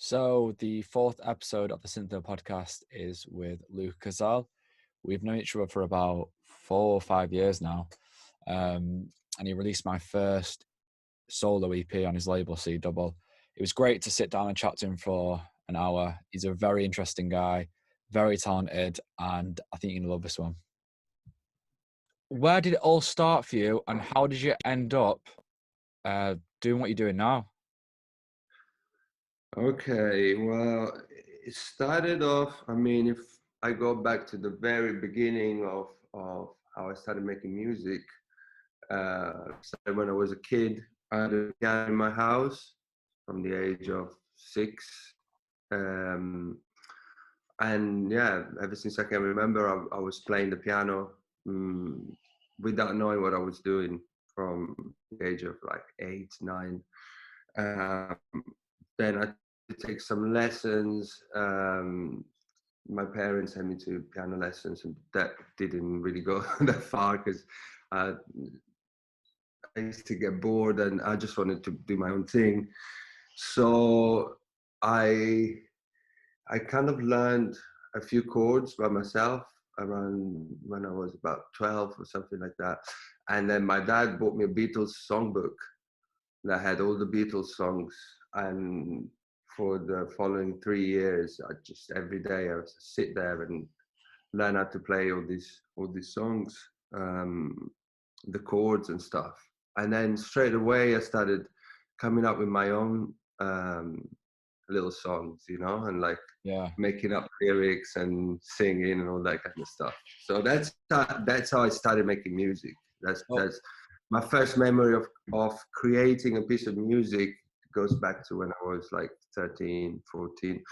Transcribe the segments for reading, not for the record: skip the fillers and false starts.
So the fourth episode of the SYNTHO podcast is with Luca Cazal. We've known each other for about 4 or 5 years now. And he released my first solo EP on his label, C Double. It was great to sit down and chat to him for an hour. He's a very interesting guy, very talented, and I think you're going to love this one. Where did it all start for you, and how did you end up doing what you're doing now? Okay, well, it started off, if I go back to the very beginning of how I started making music, started when I was a kid. I had a piano in my house from the age of 6. And yeah, ever since I can remember, I was playing the piano without knowing what I was doing from the age of like 8, 9. Um, then I take some lessons. My parents sent me to piano lessons, and that didn't really go that far because I used to get bored and I just wanted to do my own thing. So I kind of learned a few chords by myself around when I was about 12 or something like that. And then my dad bought me a Beatles songbook that had all the Beatles songs, and for the following 3 years, I just every day I would sit there and learn how to play all these songs, the chords and stuff. And then straight away I started coming up with my own little songs, and like making up lyrics and singing and all that kind of stuff. So that's how I started making music. That's my first memory of creating a piece of music. Goes back to when I was like 13, 14.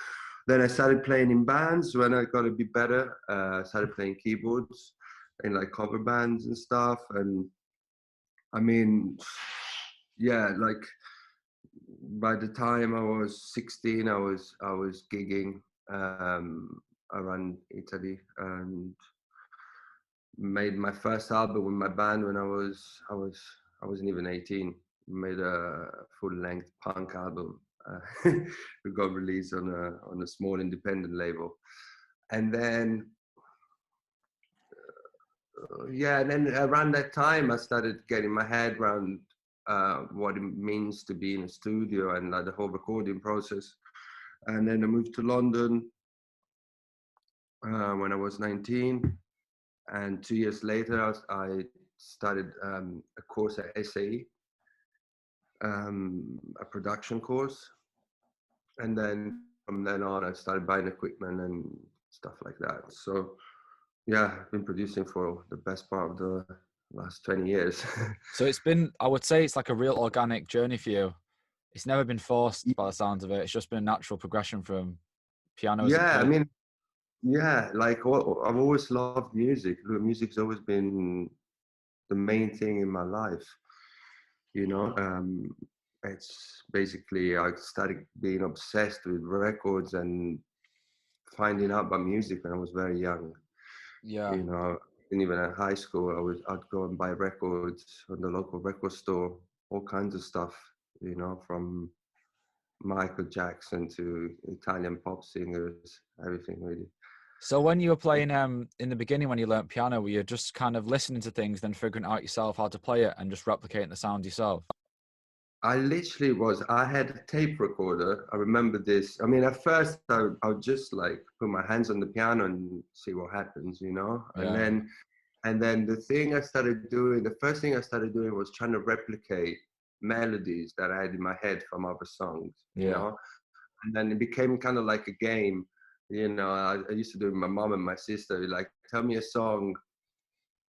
Then I started playing in bands when I got a bit better. I started playing keyboards in like cover bands and stuff. And like by the time I was 16, I was gigging around Italy, and made my first album with my band when I wasn't even 18. Made a full-length punk album. It got released on a small independent label, and then and then around that time I started getting my head around what it means to be in a studio and the whole recording process. And then I moved to London when I was 19, and 2 years later I started a course at SAE, a production course. And then from then on, I started buying equipment and stuff like that. So yeah, I've been producing for the best part of the last 20 years. So it's been, I would say it's like a real organic journey for you. It's never been forced by the sounds of it. It's just been a natural progression from piano as a kid. Like I've always loved music. Music's always been the main thing in my life. It's basically, I started being obsessed with records and finding out about music when I was very young. Yeah. And even at high school, I'd go and buy records on the local record store, all kinds of stuff, from Michael Jackson to Italian pop singers, everything really. So when you were playing in the beginning, when you learnt piano, were you just kind of listening to things, then figuring out yourself how to play it and just replicating the sound yourself? I literally I had a tape recorder. I remember this. At first I would just like put my hands on the piano and see what happens, Yeah. And then the first thing I started doing was trying to replicate melodies that I had in my head from other songs, and then it became kind of like a game. I used to do it with my mom and my sister, like, tell me a song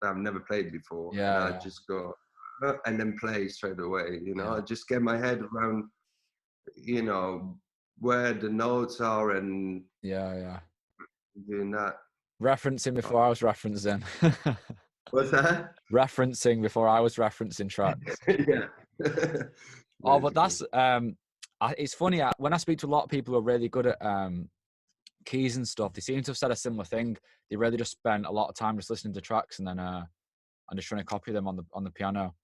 that I've never played before. And I'd just go, and then play straight away, I just get my head around, where the notes are and doing that. Referencing before I was referencing. What's that? Referencing before I was referencing tracks. Yeah. Oh, but that's it's funny when I speak to a lot of people who are really good at keys and stuff. They seem to have said a similar thing. They really just spend a lot of time just listening to tracks and then and just trying to copy them on the piano.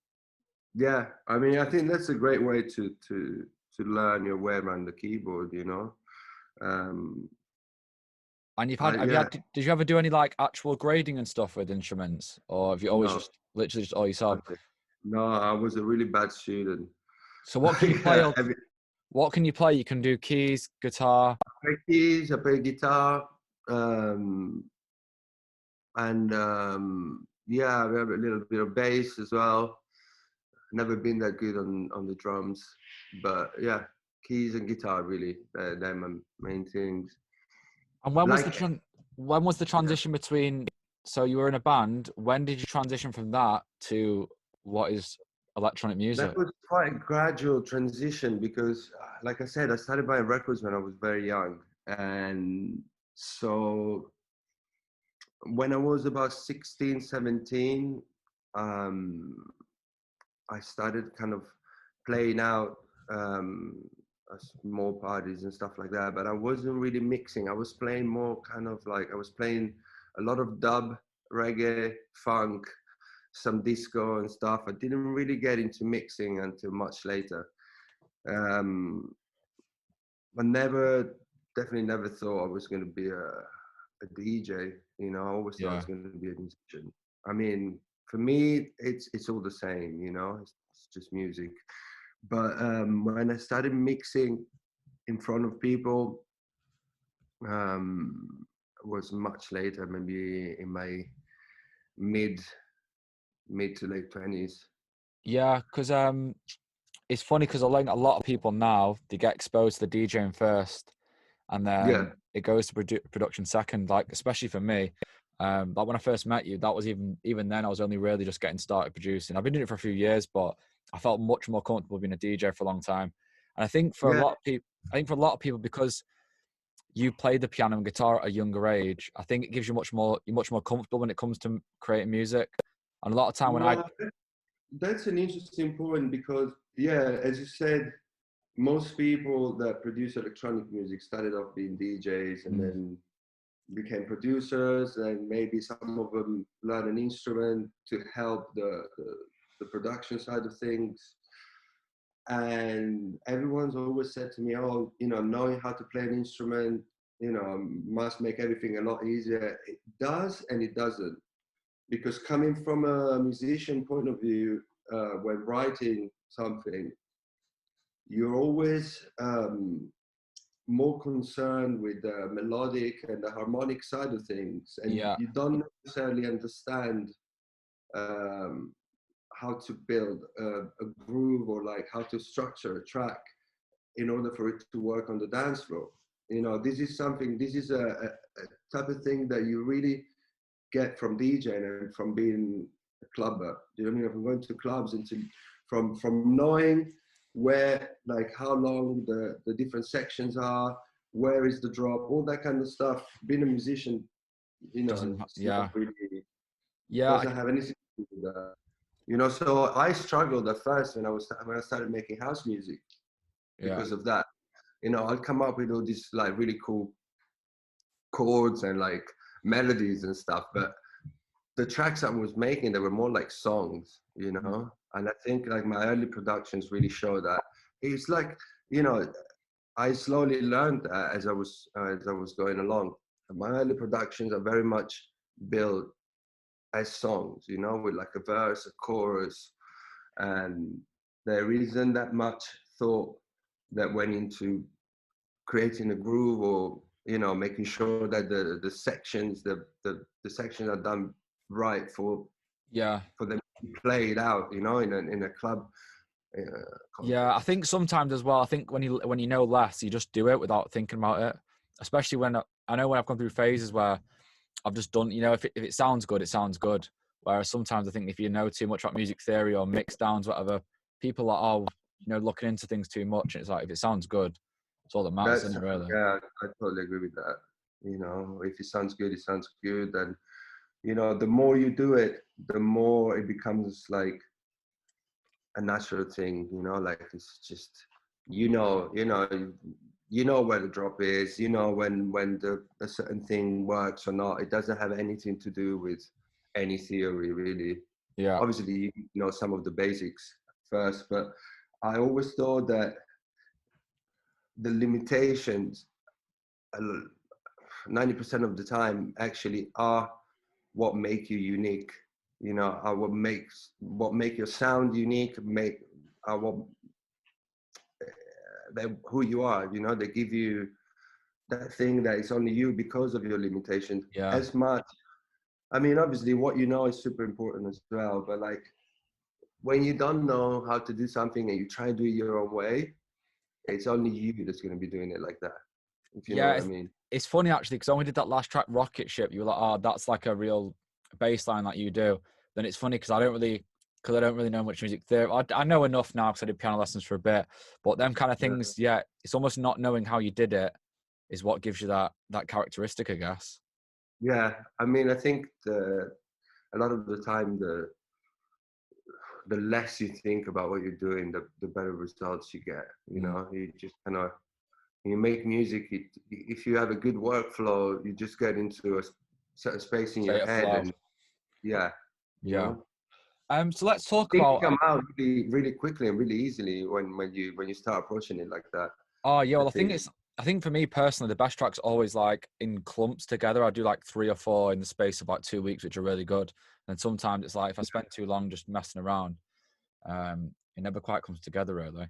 Yeah, I think that's a great way to learn your way around the keyboard. Um, And have you yeah, had, did you ever do any like actual grading and stuff with instruments, or have you always no, just literally just all yourself? nothing. No, I was a really bad student. So what can you Like, play? every, What can you play? You can do keys, guitar. I play keys, I play guitar, um, and yeah, we have a little bit of bass as well. Never been that good on the drums, but yeah, keys and guitar really. They're my main things. And Like, when was the yeah, transition between? So you were in a band. When did you transition from that to what is electronic that music? was quite a gradual transition because, like I said, I started buying records when I was very young, and so when I was about 16, 17, um, I started kind of playing out um, small parties and stuff like that. But I wasn't really mixing. I was playing more kind of like I was playing a lot of dub, reggae, funk, some disco and stuff. I didn't really get into mixing until much later. Um, I definitely never thought I was going to be a DJ. You know, I always thought I Yeah. was going to be a musician. I mean, for me, it's all the same. You know, it's just music. But when I started mixing in front of people, um, was much later, maybe in my mid mid to late 20s. Yeah, because it's funny because I think a lot of people now they get exposed to the DJing first, and Yeah, then it goes to production second. Like especially for me, like when I first met you, that was even then I was only really just getting started producing. I've been doing it for a few years, but I felt much more comfortable being a DJ for a long time. And I think for a yeah. lot of people, because you played the piano and guitar at a younger age, I think it gives you you're much more comfortable when it comes to creating music. And a lot of time when I Well, that's an interesting point because, yeah, as you said, most people that produce electronic music started off being DJs and mm, then became producers, and maybe some of them learn an instrument to help the production side of things. And everyone's always said to me, oh, you know, knowing how to play an instrument, you know, must make everything a lot easier. It does and it doesn't. Because coming from a musician point of view, when writing something, you're always more concerned with the melodic and the harmonic side of things, and yeah, you don't necessarily understand um, how to build a groove or like how to structure a track in order for it to work on the dance floor. You know, this is a type of thing that you really get from DJing and from being a clubber. Do you know what I mean? From going to clubs and from knowing where, like how long the different sections are, where is the drop, all that kind of stuff. Being a musician, you know, it's not yeah, really, yeah, doesn't have anything to do with that. You know, so I struggled at first when I started making house music yeah, because of that. You know, I'd come up with all these like really cool chords and like melodies and stuff, but the tracks I was making, they were more like songs, you mm, know. And I think like my early productions really show that. It's like, you know, I slowly learned that as I was going along. My early productions are very much built as songs, you know, with like a verse, a chorus, and there isn't that much thought that went into creating a groove or, you know, making sure that the sections the sections are done right yeah. for them to play it out, you know, in a club Yeah, I context. think sometimes as well. I think when you know less, you just do it without thinking about it. Especially when I know when I've gone through phases where I've just done, you know, if it sounds good, it sounds good. Whereas sometimes I think if you know too much about music theory or mix downs, whatever, people are, oh, you know, looking into things too much. And it's like if it sounds good, it's all that matters, isn't That's it? Really? yeah, I totally agree with that. You know, if it sounds good, it sounds good, and you know, the more you do it, the more it becomes like a natural thing. You know, like it's just you know where the drop is. You know when a certain thing works or not. It doesn't have anything to do with any theory really. Yeah, Obviously, you know some of the basics first, but I always thought that the limitations 90% of the time actually are what make you unique, you know, are what make your sound unique, are what who you are, you know. They give you that thing that is only you because of your limitations. Yeah. As much, I mean, obviously what you know is super important as well, but like when you don't know how to do something and you try to do it your own way, it's only you that's going to be doing it like that, if you know Yeah, what I mean. it's funny actually, because when we did that last track, Rocket Ship, you were like, oh, that's like a real bass line that you do. Then it's funny because I don't really know much music theory. I know enough now because I did piano lessons for a bit, but them kind of things, yeah, it's almost not knowing how you did it is what gives you that characteristic, I guess. Yeah, I mean, I think a lot of the time the less you think about what you're doing, the better results you get. You know, you just kind of, when you make music, if you have a good workflow, you just get into a certain space in your State of head, flow. and yeah, you Yeah. know, So let's talk things about. come out really, really quickly and really easily when you start approaching it like that. Oh yeah, I well think. I think for me personally, the best tracks always like in clumps together. I do like 3 or 4 in the space of like 2 weeks, which are really good. And sometimes it's like if I spend too long just messing around, it never quite comes together really.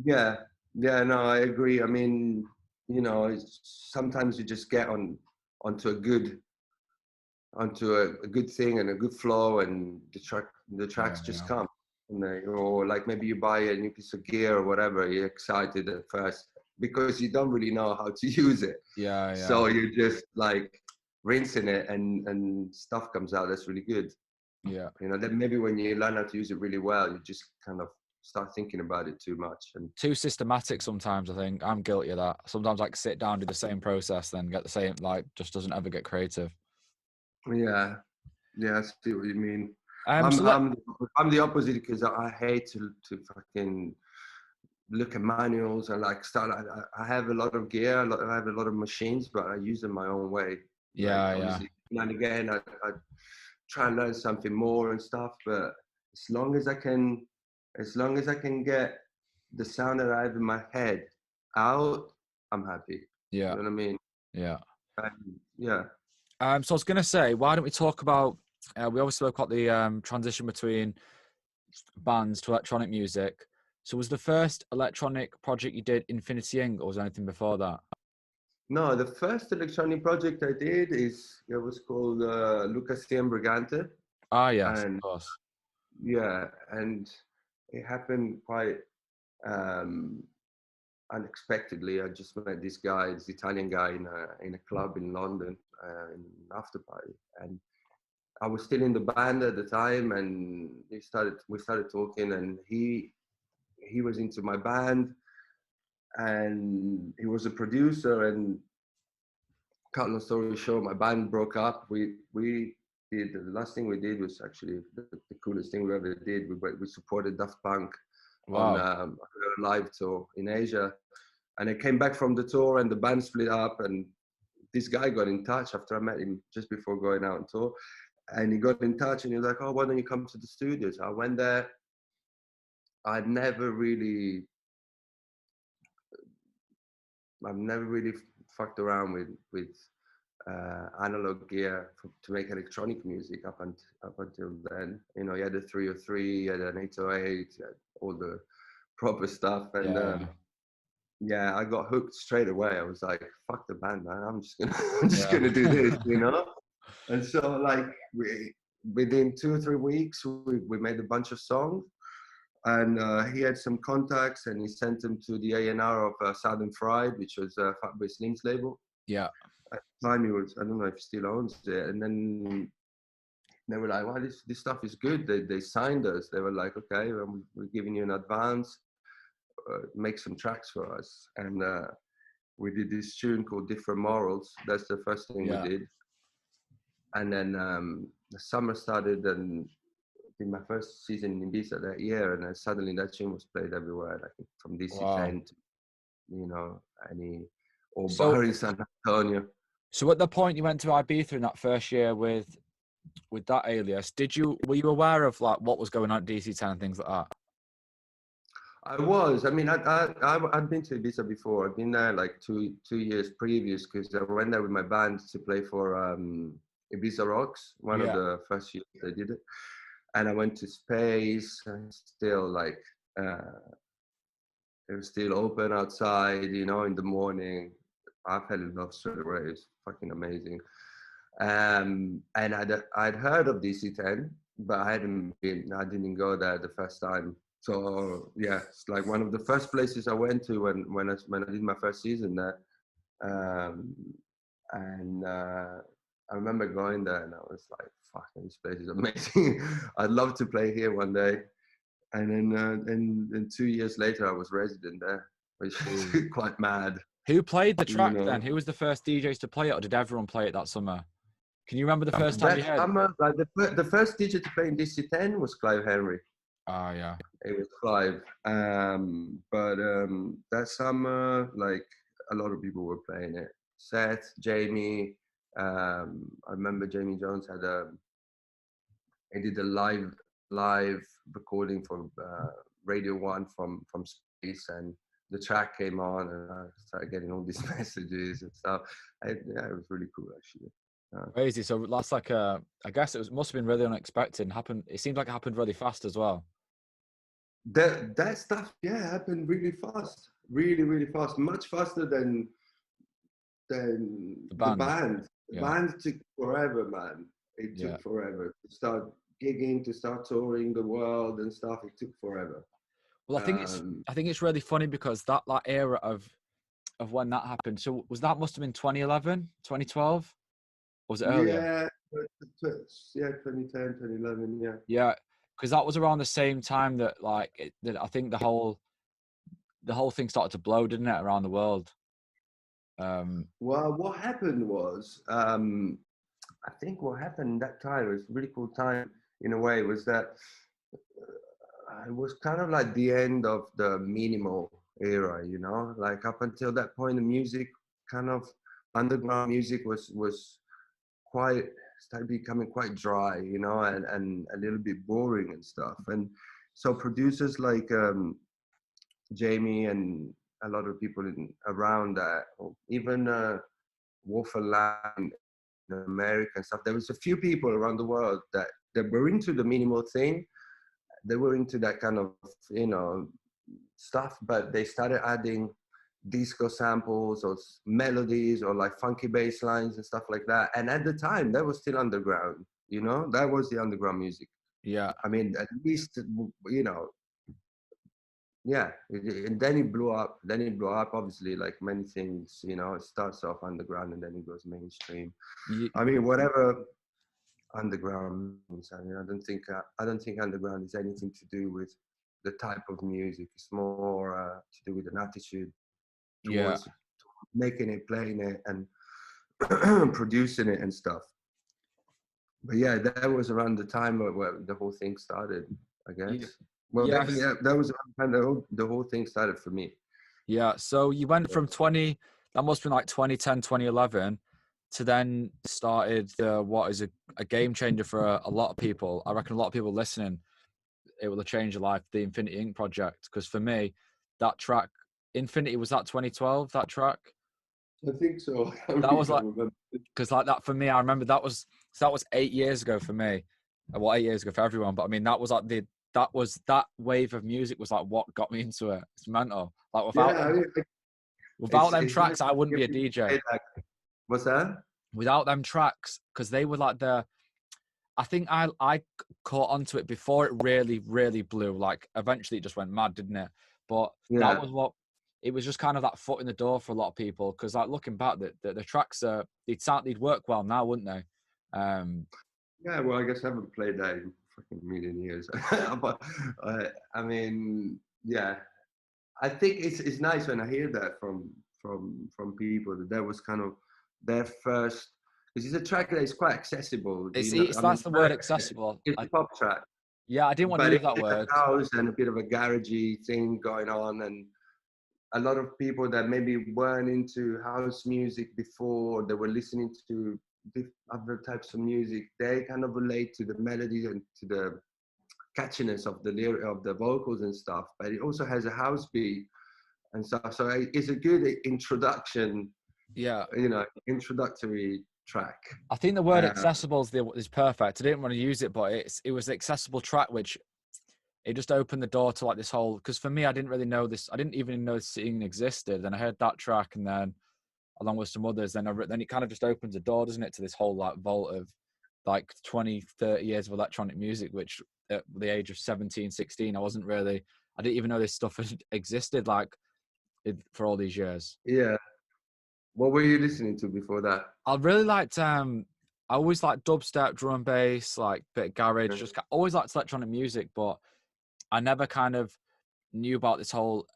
Yeah, yeah, no, I agree. I mean, you know, sometimes you just get onto a good a good thing and a good flow, and the Yeah, tracks just yeah, come. And or like maybe you buy a new piece of gear or whatever, you're excited at first because you don't really know how to use it. yeah, yeah, So you're just like rinsing it, and stuff comes out that's really good. yeah. You know, then maybe when you learn how to use it really well, you just kind of start thinking about it too much. And Too systematic sometimes. I think I'm guilty of that. Sometimes like sit down, do the same process, then get the same like just doesn't ever get creative. yeah, yeah, I see what you mean. Um, so let I'm the opposite because I hate to fucking look at manuals and like start. I have a lot of gear, I have a lot of machines, but I use them my own way. Like yeah, yeah, obviously now and again, I try and learn something more and stuff. But as long as I can, as long as I can get the sound that I have in my head out, I'm happy. yeah, You know what I mean? yeah. Yeah. So I was gonna say, why don't we talk about? We always spoke about the transition between bands to electronic music. So was the first electronic project you did Infinity Inc. or was there anything before that? No, the first electronic project I did it was called Luca Cazal, Ah, yes, of and course. yeah, and it happened quite um, unexpectedly. I just met this guy, this Italian guy, in a club in London, in an after party, and I was still in the band at the time, and we started talking, and he was into my band, and he was a producer, and cut long story short, my band broke up. We did the last thing we did was actually the coolest thing we ever did. We supported Daft Punk on Wow. a live tour in Asia, and I came back from the tour, and the band split up. And this guy got in touch after I met him just before going out on tour, and he got in touch, and he was like, "Oh, why don't you come to the studios?" I went there. I'd never really I've never really fucked around with analog gear to make electronic music up until then. You know, you had a 303, you had an 808, you had all the proper stuff, and Yeah, yeah, yeah, I got hooked straight away. I was like, "Fuck the band, man! I'm just gonna I'm just yeah. gonna do this," you know. And so, like, within 2 or 3 weeks, we made a bunch of songs, and he had some contacts, and he sent them to the A&R of Southern Fried, which was Fatboy Slim's label. Yeah. At the time, he was, I don't know if he still owns it. And then they were like, "Well, this stuff is good." They signed us. They were like, "Okay, well, we're giving you an advance. Make some tracks for us." And we did this tune called Different Morals. That's the first thing we Yeah. did. And then the summer started, and in my first season in Ibiza that year, and then suddenly that tune was played everywhere, like from DC Wow. 10 to, you know, any, or So bar in San Antonio. so at the point you went to Ibiza in that first year with that alias, were you aware of like what was going on at DC10 and things like that? I was. I mean, I'd been to Ibiza before. I'd been there like two years previous because I went there with my band to play for Ibiza Rocks, one of Yeah. the first years they did it. And I went to Space, and still like it was still open outside, you know, in the morning. I fell in love straight away. It was fucking amazing. And I'd heard of DC-10, but I didn't go there the first time. So yeah, it's like one of the first places I went to when I did my first season there. Um, and I remember going there and I was like, fucking, this place is amazing. I'd love to play here one day. And then 2 years later, I was resident there, which is quite mad. Who played the You track know, then? Who was the first DJs to play it, or did everyone play it that summer? Can you remember the first time you that heard it? summer, like the first DJ to play in DC-10 was Clive Henry. Oh, yeah. It was Clive. But that summer, like a lot of people were playing it. Seth, Jamie. I remember Jamie Jones he did a live recording for Radio One from Space, and the track came on, and I started getting all these messages and stuff. Yeah, it was really cool actually. Crazy. So that's like I guess must have been really unexpected and happened. It seemed like it happened really fast as well. That stuff, yeah, happened really fast, really fast, much faster than The the band. band. The Yeah. band took forever, man. It Yeah. took forever to start gigging, to start touring the world and stuff. It took forever. Well, I think it's really funny because that era of when that happened. So must have been 2011, 2012? Or was it earlier? Yeah, yeah, 2010, 2011, yeah. Yeah, because that was around the same time that that I think the whole thing started to blow, didn't it, around the world? Well, what happened was, I think what happened that time, it was a really cool time in a way, was that it was kind of like the end of the minimal era, you know, like up until that point, the music kind of underground music was quite started becoming quite dry, you know, and a little bit boring and stuff. And so producers like Jamie and a lot of people around that, or even Wolf Land in America and stuff. There was a few people around the world that were into the minimal thing. They were into that kind of, you know, stuff, but they started adding disco samples or melodies or like funky bass lines and stuff like that. And at the time, that was still underground, you know, that was the underground music. Yeah. I mean, at least, you know, yeah. And then it blew up. Obviously, like many things, you know, it starts off underground and then it goes mainstream. I mean, whatever underground means. I mean, I don't think underground is anything to do with the type of music. It's more to do with an attitude towards making it, playing it, and producing it and stuff. But yeah, that was around the time where the whole thing started, I guess. Well, Yes. that was around the whole thing started for me. Yeah. So you went from that must have been like 2010, 2011, to then started what is a game changer for a lot of people. I reckon a lot of people listening, it will have changed your life, the Infinity Inc. project. Because for me, that track, Infinity, was that 2012, that track? I think so. That was like, because like that for me, I remember that was 8 years ago for me. Well, 8 years ago for everyone, but I mean that was like that wave of music was like what got me into it. It's mental. Like without them tracks, I wouldn't be a DJ. What's that? Without them tracks, because they were like I think I caught onto it before it really blew. Like eventually it just went mad, didn't it? But that was it was just kind of that foot in the door for a lot of people. Because like looking back, the tracks they'd work well now, wouldn't they? Yeah, well, I guess I haven't played that in fucking million years. But I mean, yeah, I think it's nice when I hear that from people that was kind of their first, because it's a track that is quite accessible. That's the word, accessible. It's a pop track. Yeah, I didn't want to use that word. A house and a bit of a garagey thing going on, and a lot of people that maybe weren't into house music before, they were listening to other types of music. They kind of relate to the melody and to catchiness of the lyric of the vocals and stuff, but it also has a house beat and stuff. So it's a good introduction, Yeah. Introductory track. I think the word accessible is perfect. I didn't want to use it, but it was an accessible track, which it just opened the door to like this whole, because for me, I didn't really know this. I didn't even know scene existed. And I heard that track, and then along with some others, then it kind of just opens the door, doesn't it, to this whole like vault of like 20, 30 years of electronic music, which at the age of 17, 16, I didn't even know this stuff had existed like for all these years. Yeah. What were you listening to before that? I really liked, I always liked dubstep, drum and bass, like bit of garage, just always liked electronic music, but I never kind of knew about this whole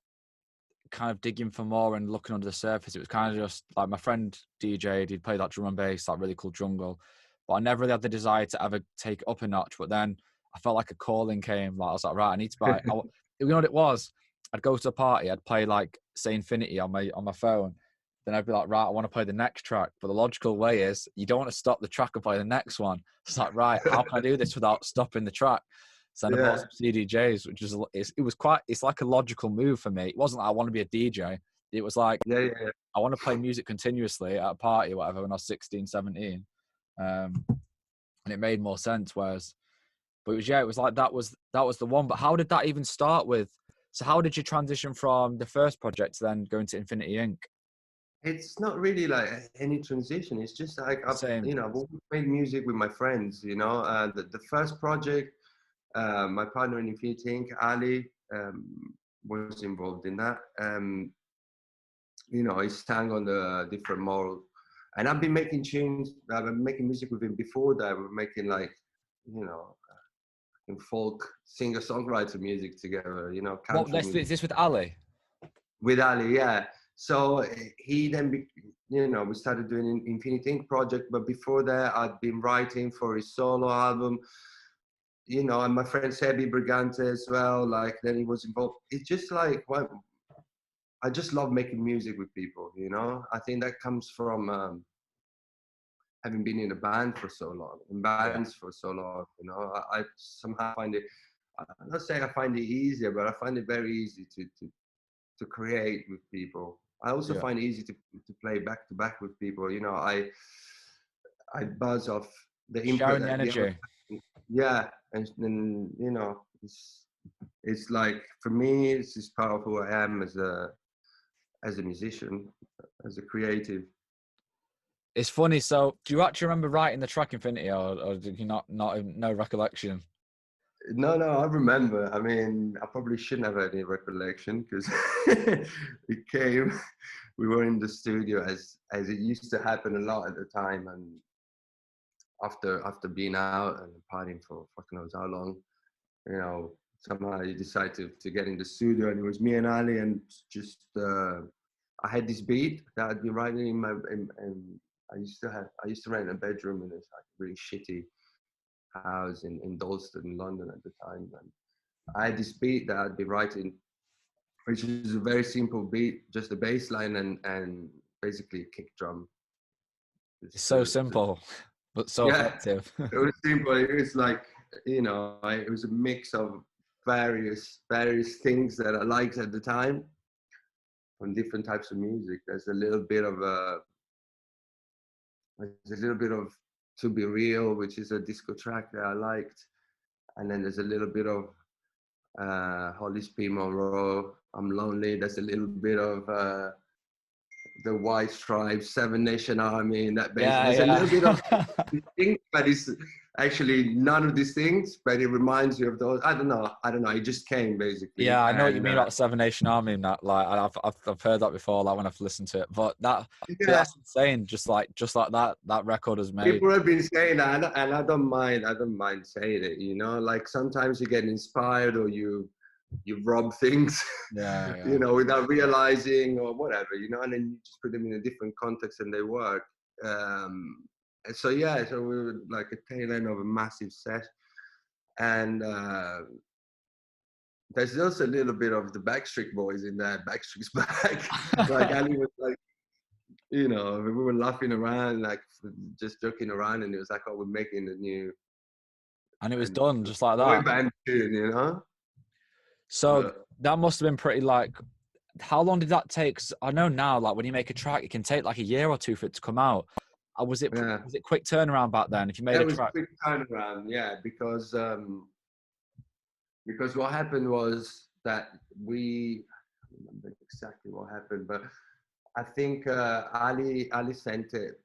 kind of digging for more and looking under the surface. It was kind of just like my friend DJ'd, he'd play that drum and bass, like really cool jungle, but I never really had the desire to ever take it up a notch. But then I felt like a calling came, like I was like, right, I need to buy you know what it was? I'd go to a party, I'd play like say Infinity on my phone, then I'd be like, right, I want to play the next track. But the logical way is you don't want to stop the track and play the next one. It's like, right, how can I do this without stopping the track? So then I bought some CDJs, which is it's like a logical move for me. It wasn't like I want to be a DJ. It was like, I want to play music continuously at a party or whatever when I was 16, 17. And it made more sense. But it was like, that was the one. But how did that even start with? So how did you transition from the first project to then going to Infinity Inc.? It's not really like any transition. It's just like, I've always made music with my friends, the first project, my partner in Infinity Inc., Ali, was involved in that. He sang on the different model. And I've been making tunes, I've been making music with him before that. We're making like, folk singer-songwriter music together, country music. Is this with Ali? With Ali, yeah. So he then, we started doing an Infinity Inc. project, but before that, I'd been writing for his solo album, and my friend Sebi Brigante as well. Like, then he was involved. It's just like, well, I just love making music with people, I think that comes from having been in a band for so long, for so long, I somehow find it, I'm not saying I find it easier, but I find it very easy to create with people. I also find it easy to play back to back with people. I buzz off the input. Sharing the energy. And it's like, for me, it's just part of who I am as a musician, as a creative. It's funny. So, do you actually remember writing the track Infinity, or did you no recollection? No, I remember. I mean, I probably shouldn't have any recollection because we were in the studio as it used to happen a lot at the time, and after being out and partying for fucking knows how long, somehow you decide to get in the studio, and it was me and Ali, and just I had this beat that I'd been writing in I used to rent a bedroom in this like really shitty house in Dalston, London at the time, and I had this beat that I'd been writing, which is a very simple beat, just a bass line and basically a kick drum. It's so simple, but so effective. It was simple. It was like, it was a mix of various things that I liked at the time from different types of music. There's a little bit of To Be Real, which is a disco track that I liked. And then there's a little bit of Hollis P. Monroe, I'm Lonely. There's a little bit of the White Stripes, Seven Nation Army, and that bass. There's a little bit of things, but it's actually none of these things, but it reminds you of those. I don't know. It just came basically. Yeah, I know what you mean about the Seven Nation Army and that. Like, I've heard that before. Like when I've listened to it, but that's insane. Just like that record is made. People have been saying that, and I don't mind. I don't mind saying it. Like sometimes you get inspired, or you rob things, without realizing or whatever, and then you just put them in a different context and they work. So we were like a tail end of a massive set, and there's also a little bit of the Backstreet Boys in there. Backstreet's Back. Like Ali was like, we were laughing around, like just joking around, and it was like, oh, we're making a new And it was and done just like boy that. band tune, you know. So But that must have been pretty like, how long did that take? 'Cause I know now, like when you make a track, it can take like a year or two for it to come out. yeah, Was it quick turnaround back then? If you made that a was track, quick turnaround. Yeah, because what happened was that I don't remember exactly what happened, but I think Ali sent it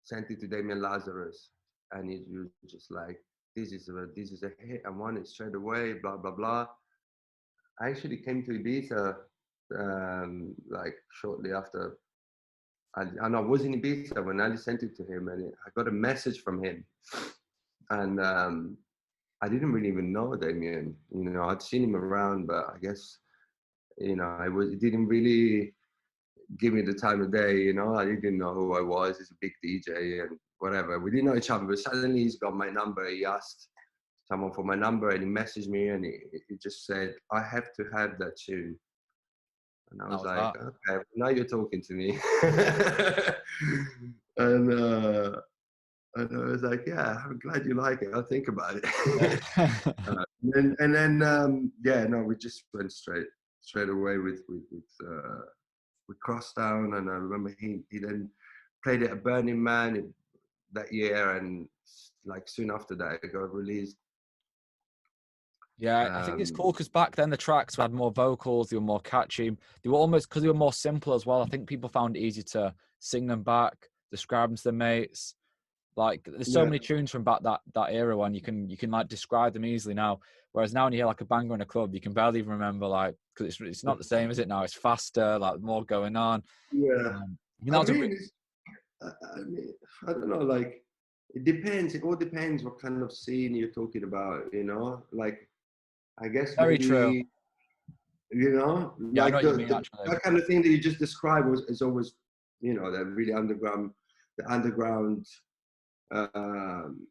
to Damien Lazarus, and he was just like, this is a hit. I want it straight away. Blah blah blah. I actually came to Ibiza like shortly after, and I was in Ibiza when Ali sent it to him, and I got a message from him, and I didn't really even know Damien. You know, I'd seen him around, but I guess it didn't really give me the time of day. You know, I didn't know who I was. He's a big DJ and whatever. We didn't know each other, but suddenly he's got my number. He asked someone for my number, and he messaged me, and he just said, "I have to have that tune." And I that was was like, that. okay, now you're talking to me. and and I was like, yeah, I'm glad you like it. I'll think about it. Yeah, no, we just went straight away with Crosstown, and I remember he then played it at Burning Man that year, and like soon after that, it got released. Yeah, I think it's Um, cool because back then the tracks had more vocals, they were more catchy. They were almost, because they were more simple as well. I think people found it easy to sing them back, describe them to their mates. Like there's so yeah, many tunes from back that era when you can like describe them easily now. Whereas now when you hear like a banger in a club, you can barely even remember, like, because it's not the same, is it now? It's faster, like more going on. yeah. I mean, that I was a mean, I mean, I don't know, like, it depends. It all depends what kind of scene you're talking about, you know? Like, I guess very true. maybe, you know, Yeah, I know like what you mean actually. that kind of thing that you just described is always, you know, that really the underground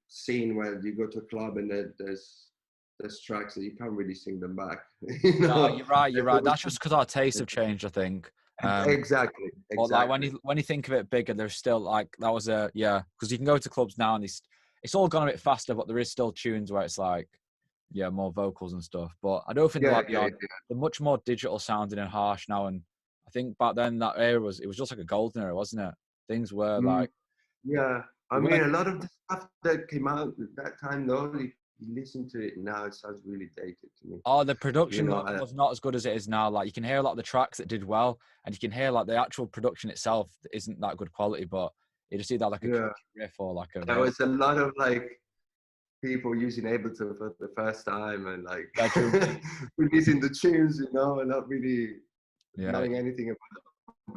scene where you go to a club and there's tracks that you can't really sing them back, you No, know? you're right. You're There's right. always, That's just because our tastes have changed, I think. exactly, But like exactly. when you think of it bigger, there's still like that was a yeah, because you can go to clubs now and it's all gone a bit faster, but there is still tunes where it's like yeah, more vocals and stuff. But I don't think they're Yeah, like the yeah, odd. They're much more digital sounding and harsh now. And I think back then that era was just like a golden era, wasn't it? Things were yeah. like Yeah, I they mean, weren't. a lot of the stuff that came out at that time, though, if you listen to it now, it sounds really dated to me. Oh, the You production know, was not as good as it is now. Like you can hear a lot of the tracks that did well, and you can hear like the actual production itself isn't that good quality, but you just see that like a yeah, catchy riff or like a there vocal was a lot of like people using Ableton for the first time and like bedroom beat. releasing the tunes, you know, and not really Yeah, knowing anything about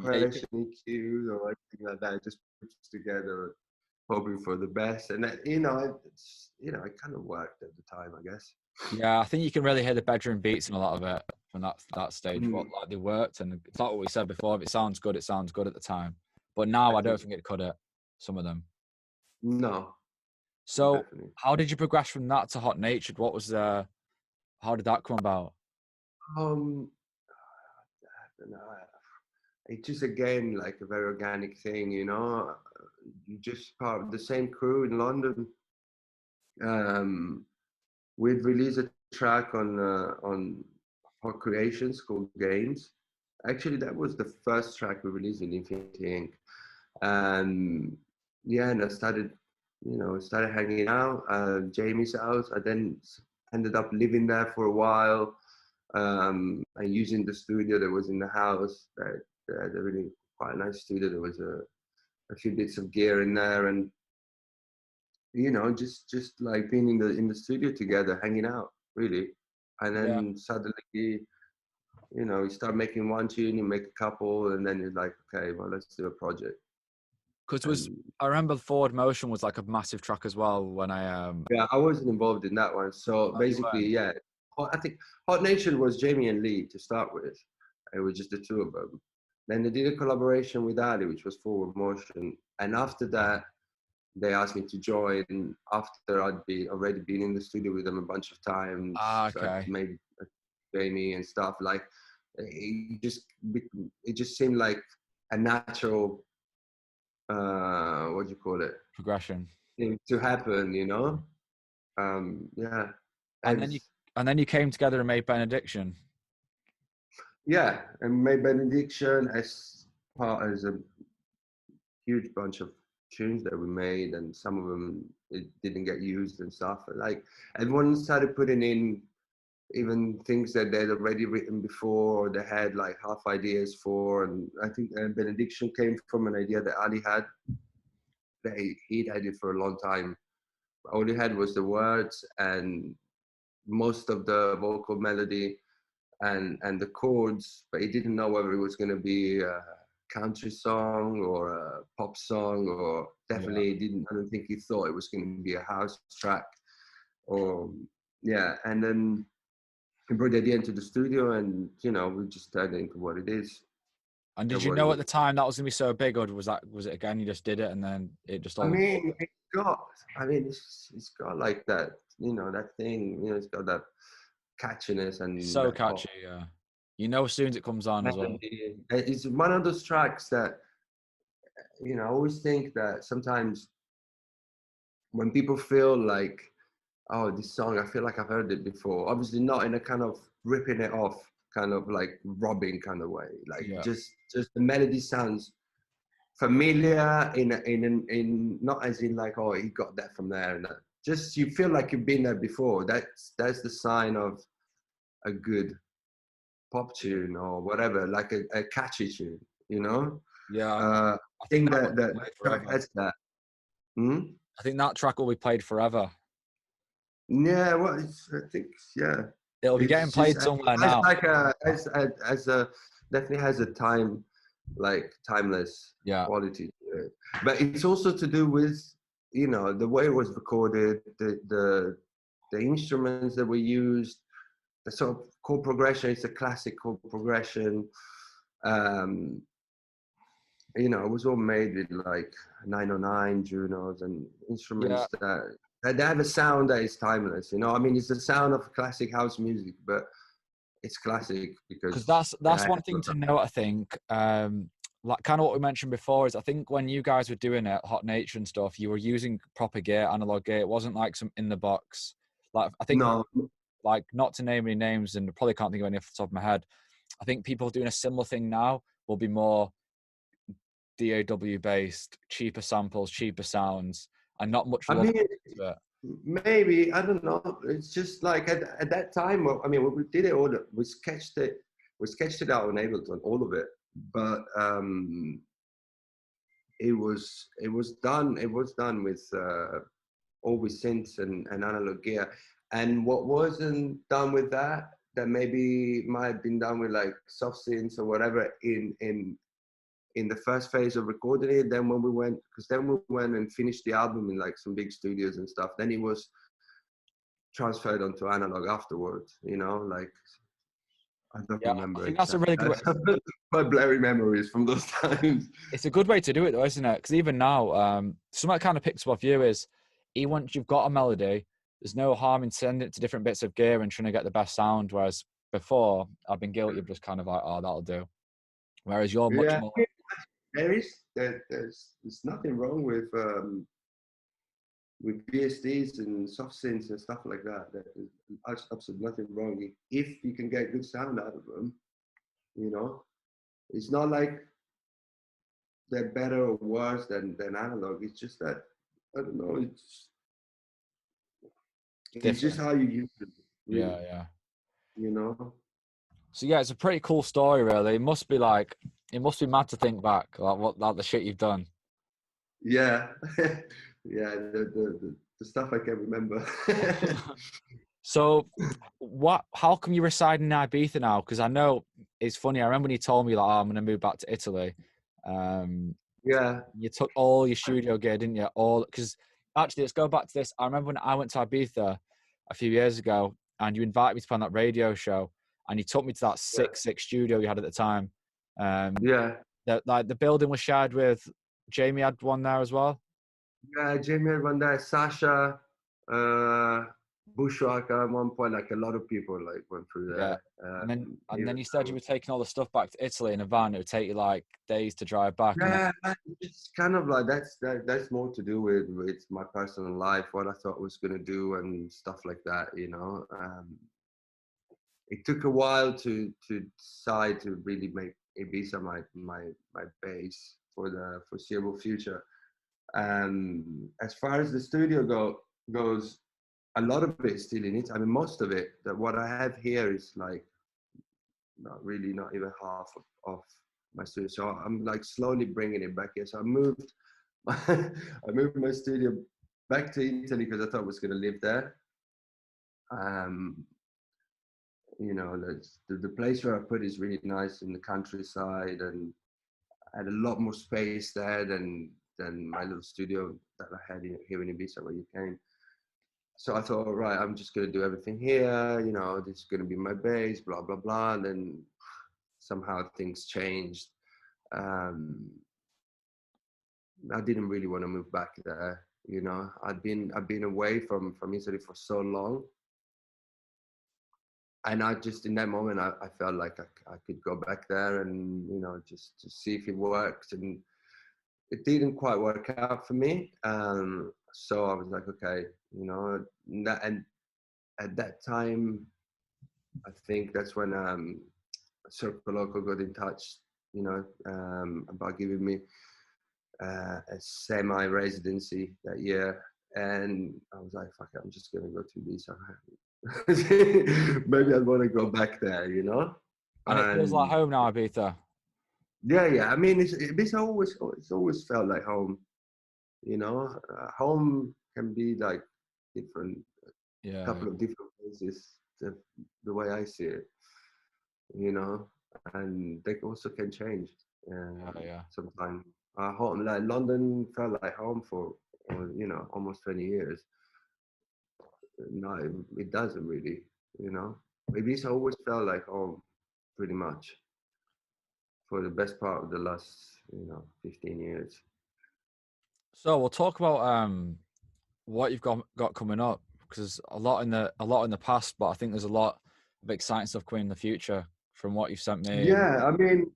yeah, you could, compression, EQs, or anything like that. Just puts together, hoping for the best, and that, it kind of worked at the time, I guess. yeah. I think you can really hear the bedroom beats in a lot of it from that stage. But Mm, like they worked, and it's like what we said before. If it sounds good, it sounds good at the time. But now I I think don't think it could it. Some of them. no, So definitely. how did you progress from that to Hot Natured? What was how did that come about? Um, and it's just again like a very organic thing, you know. You just part of the same crew in London. We'd released a track on Hot Creations called Games. Actually, that was the first track we released in Infinity Inc. And yeah, and I started hanging out at Jamie's house. I then ended up living there for a while, and using the studio that was in the house. That really quite a nice studio. There was a few bits of gear in there, and just like being in the studio together, hanging out, really. And Yeah. then suddenly, you start making one tune, you make a couple, and then you're like, okay, well, let's do a project. Because And I remember Forward Motion was like a massive track as well when I yeah, I wasn't involved in that one. So oh, you basically, weren't. yeah, I think Hot Nation was Jamie and Lee to start with. It was just the two of them. Then they did a collaboration with Ali, which was Forward Motion. And after that, they asked me to join after I'd already been in the studio with them a bunch of times. Ah, So I'd okay. made Jamie and stuff. Like it just seemed like a natural, what do you call it, Progression. thing to happen, you know. Yeah, And then you came together and made Benediction. yeah, and made Benediction as a huge bunch of tunes that we made, and some of them it didn't get used and stuff. Like everyone started putting in even things that they'd already written before, or they had like half ideas for. And I think Benediction came from an idea that Ali had, that he'd had it for a long time. All he had was the words and most of the vocal melody and the chords, but he didn't know whether it was going to be a country song or a pop song, or definitely didn't. I don't think he thought it was going to be a house track, or yeah. And then he brought the idea into the studio, and we just turned it into what it is. And did you know at the time that was going to be so big, or was it again you just did it and then it just all? I mean, it's got like that, that thing, it's got that catchiness and so catchy, yeah. As soon as it comes on as well. It's one of those tracks that, I always think that sometimes when people feel like, oh, this song, I feel like I've heard it before. Obviously not in a kind of ripping it off, kind of like robbing kind of way. Like just the melody sounds familiar in not as in like, oh, he got that from there, and just you feel like you've been there before. That's the sign of a good pop tune or whatever, like a catchy tune, Yeah, I think that track has that. I think that track will be played forever. Yeah, well, I think, yeah, it'll be getting played somewhere now. Like definitely has a timeless quality to it. But it's also to do with the way it was recorded, the instruments that were used, the sort of chord progression. It's a classic chord progression. It was all made with like 909 Junos and instruments that they have a sound that is timeless. I mean, it's the sound of classic house music, but it's classic because that's one thing to note. I think, like kind of what we mentioned before, is I think when you guys were doing it, Hot Nature and stuff, you were using proper gear, analog gear. It wasn't like some in the box. Like I think, like not to name any names, and I probably can't think of any off the top of my head. I think people doing a similar thing now will be more DAW based, cheaper samples, cheaper sounds, and not much. Maybe, I don't know. It's just like at that time. I mean, we did it all. We sketched it out on Ableton, all of it. But it was done. It was done with all with synths and analog gear. And what wasn't done with that maybe might have been done with like soft synths or whatever in the first phase of recording it. Then when we went and finished the album in like some big studios and stuff, then it was transferred onto analog afterwards, like I don't remember. I think that's a really good way. My blurry memories from those times. It's a good way to do it though, isn't it? Because even now, something that kind of picks up off you is, once you've got a melody, there's no harm in sending it to different bits of gear and trying to get the best sound. Whereas before, I've been guilty of just kind of like, oh, that'll do. Whereas you're much more. There's nothing wrong with VSTs and soft synths and stuff like that. There's absolutely nothing wrong if you can get good sound out of them. It's not like they're better or worse than analog. It's just that, I don't know. It's just how you use it. Really. Yeah. So yeah, it's a pretty cool story, really. It must be mad to think back, like the shit you've done. Yeah, yeah. The stuff I can remember. So, how come you're residing in Ibiza now? Because I know it's funny. I remember when you told me like, oh, I'm going to move back to Italy. Yeah. You took all your studio gear, didn't you? Because actually, let's go back to this. I remember when I went to Ibiza a few years ago, and you invited me to play on that radio show, and you took me to that six studio you had at the time. The building was shared with Jamie. Had one there as well. Yeah, Jamie had one there. Sasha. bushwhacker at one point. Like a lot of people like went through Yeah. there. And then Even you said you were taking all the stuff back to Italy in a van. It would take you like days to drive back. And then, yeah, it's kind of like that's more to do with my personal life, what I thought I was gonna do and stuff like that. It took a while to decide to really make Ibiza my base for the foreseeable future. As far as the studio goes, a lot of it is still in it. I mean, most of it, that what I have here is like not even half of my studio. So I'm like slowly bringing it back here. So I moved, I moved my studio back to Italy because I thought I was going to live there. Um, the place where I put is really nice in the countryside, and I had a lot more space there than my little studio that I had here in Ibiza where you came. So I thought, right, I'm just going to do everything here. This is going to be my base, blah, blah, blah. And then somehow things changed. Um, I didn't really want to move back there. I've been away from Italy for so long. And I just, in that moment, I felt like I could go back there and, just to see if it worked. And it didn't quite work out for me. So I was like, okay, and at that time, I think that's when Circle Local got in touch, about giving me a semi-residency that year. And I was like, fuck it, I'm just going to go to Ibiza. Maybe I'd want to go back there. and it feels like And home now, Ibiza. yeah. I mean, it's always felt like home. Home can be like different, Yeah. couple of different places. The way I see it, you know, and they also can change Yeah. sometimes. Home, like London felt like home for, almost 20 years. No, it doesn't really, you know. Maybe it's always felt like home, pretty much, for the best part of the last, 15 years. So we'll talk about what you've got coming up, because a lot in the past, but I think there's a lot of exciting stuff coming in the future from what you've sent me. And Yeah, I mean,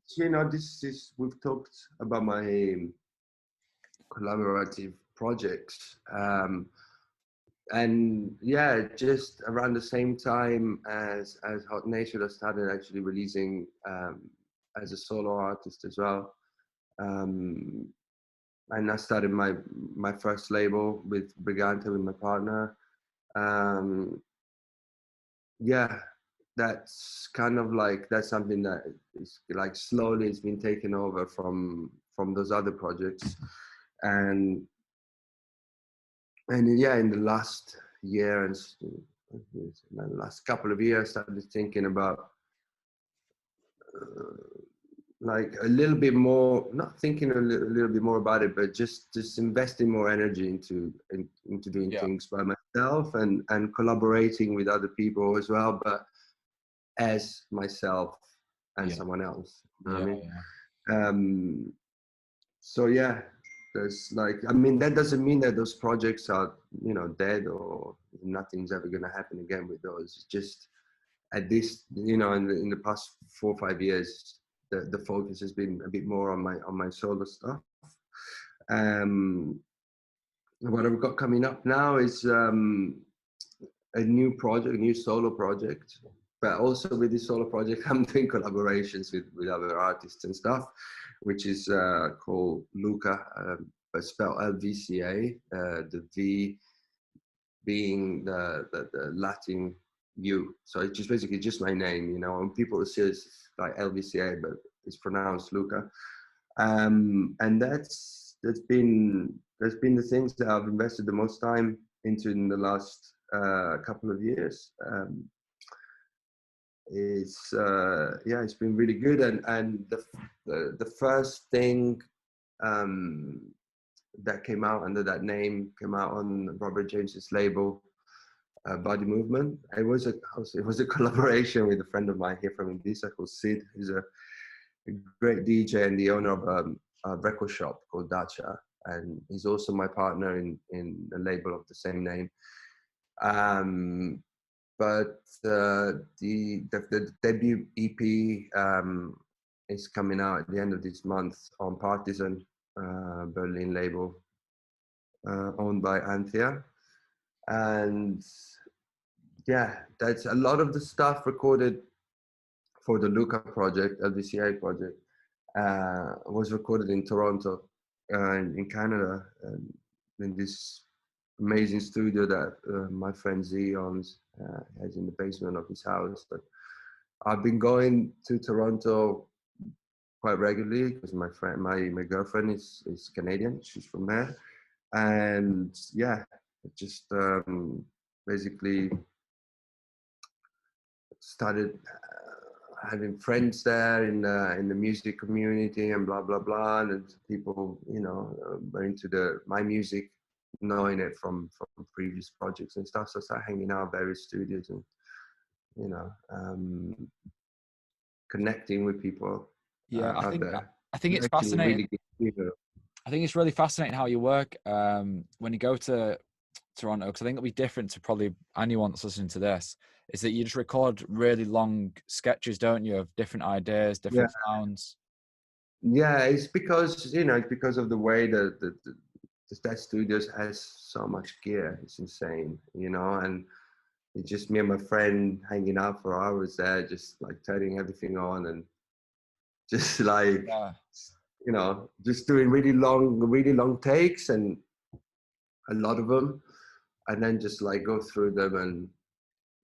we've talked about my collaborative projects. And yeah, just around the same time as Hot Nation, I started actually releasing as a solo artist as well. Um, and I started my first label with Brigante, with my partner. Um, yeah, that's something that is like slowly it's been taken over from those other projects. and yeah, in the last year and the last couple of years, I started thinking about like a little bit more, not thinking a little bit more about it, but just investing more energy into doing yeah, things by myself and collaborating with other people as well, but as myself and yeah, someone else. You know what I yeah, mean? yeah, So yeah, I mean, that doesn't mean that those projects are, dead or nothing's ever going to happen again with those. It's just at this, in the past 4 or 5 years, the focus has been a bit more on my solo stuff. Um, what I've got coming up now is a new solo project. But also with this solo project, I'm doing collaborations with other artists and stuff, which is called Luca, but spelled LVCA, the V being the Latin U. So it's just basically just my name, and people say it's like LVCA, but it's pronounced Luca. And that's been the things that I've invested the most time into in the last couple of years. It's been really good, and the first thing um, that came out under that name came out on Robert James's label, Body Movement. It was a collaboration with a friend of mine here from Ibiza called Sid, who's a great DJ and the owner of a record shop called Dacha, and he's also my partner in a label of the same name. But the debut EP is coming out at the end of this month on Partisan, Berlin label, owned by Anthea. And yeah, that's a lot of the stuff recorded for the Luca project, LVCA project, was recorded in Toronto, in Canada, in this amazing studio that my friend Z owns, has in the basement of his house. But I've been going to Toronto quite regularly because my girlfriend is Canadian. She's from there, and yeah, just basically started having friends there in the music community and blah blah blah, and people were into my music, knowing it from previous projects and stuff. So I started hanging out at various studios and connecting with people Yeah, out there. I think it's Actually, fascinating. really good. I think it's really fascinating how you work when you go to Toronto, because I think it'll be different to probably anyone that's listening to this, is that you just record really long sketches, don't you, of different ideas, different sounds. Yeah, it's because it's because of the way that studios has so much gear. It's insane, and it's just me and my friend hanging out for hours there, just like turning everything on and just like just doing really long takes, and a lot of them, and then just like go through them and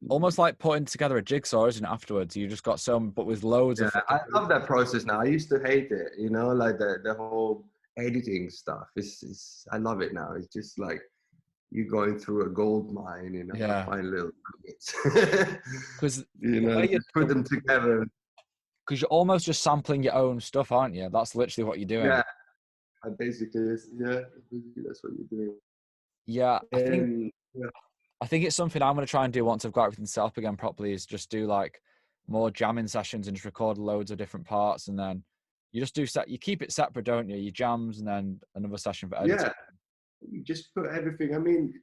almost like putting together a jigsaw, isn't it? Afterwards, you just got some, but with loads of. I love that process now. I used to hate it, like the whole editing stuff. It's I love it now. It's just like you going through a gold mine, find little nuggets. Because just put them together. Because you're almost just sampling your own stuff, aren't you? That's literally what you're doing. Yeah, basically, that's what you're doing. Yeah, I think it's something I'm going to try and do once I've got everything set up again properly, is just do like more jamming sessions and just record loads of different parts, and then you just you keep it separate, don't you? You jams and then another session for editing. Yeah, you just put everything. I mean,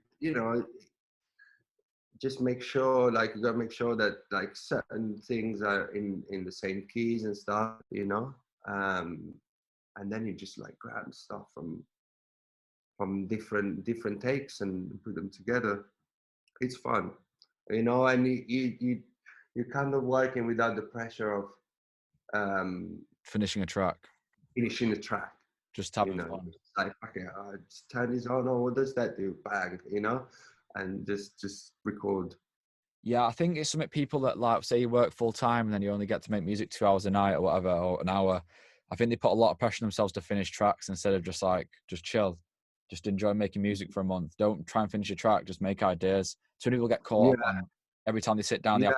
just make sure, like, you gotta make sure that like certain things are in the same keys and stuff, and then you just like grab stuff from different takes and put them together. It's fun, and you're kind of working without the pressure of finishing a track. Finishing the track. Just having fun. It's like, okay, just turn this on. Oh, what does that do? Bang, and just record. Yeah, I think it's something people that, like, say you work full time and then you only get to make music 2 hours a night or whatever, or an hour. I think they put a lot of pressure on themselves to finish tracks instead of just chill, just enjoy making music for a month. Don't try and finish your track, just make ideas. So people get caught up on every time they sit down. Yeah,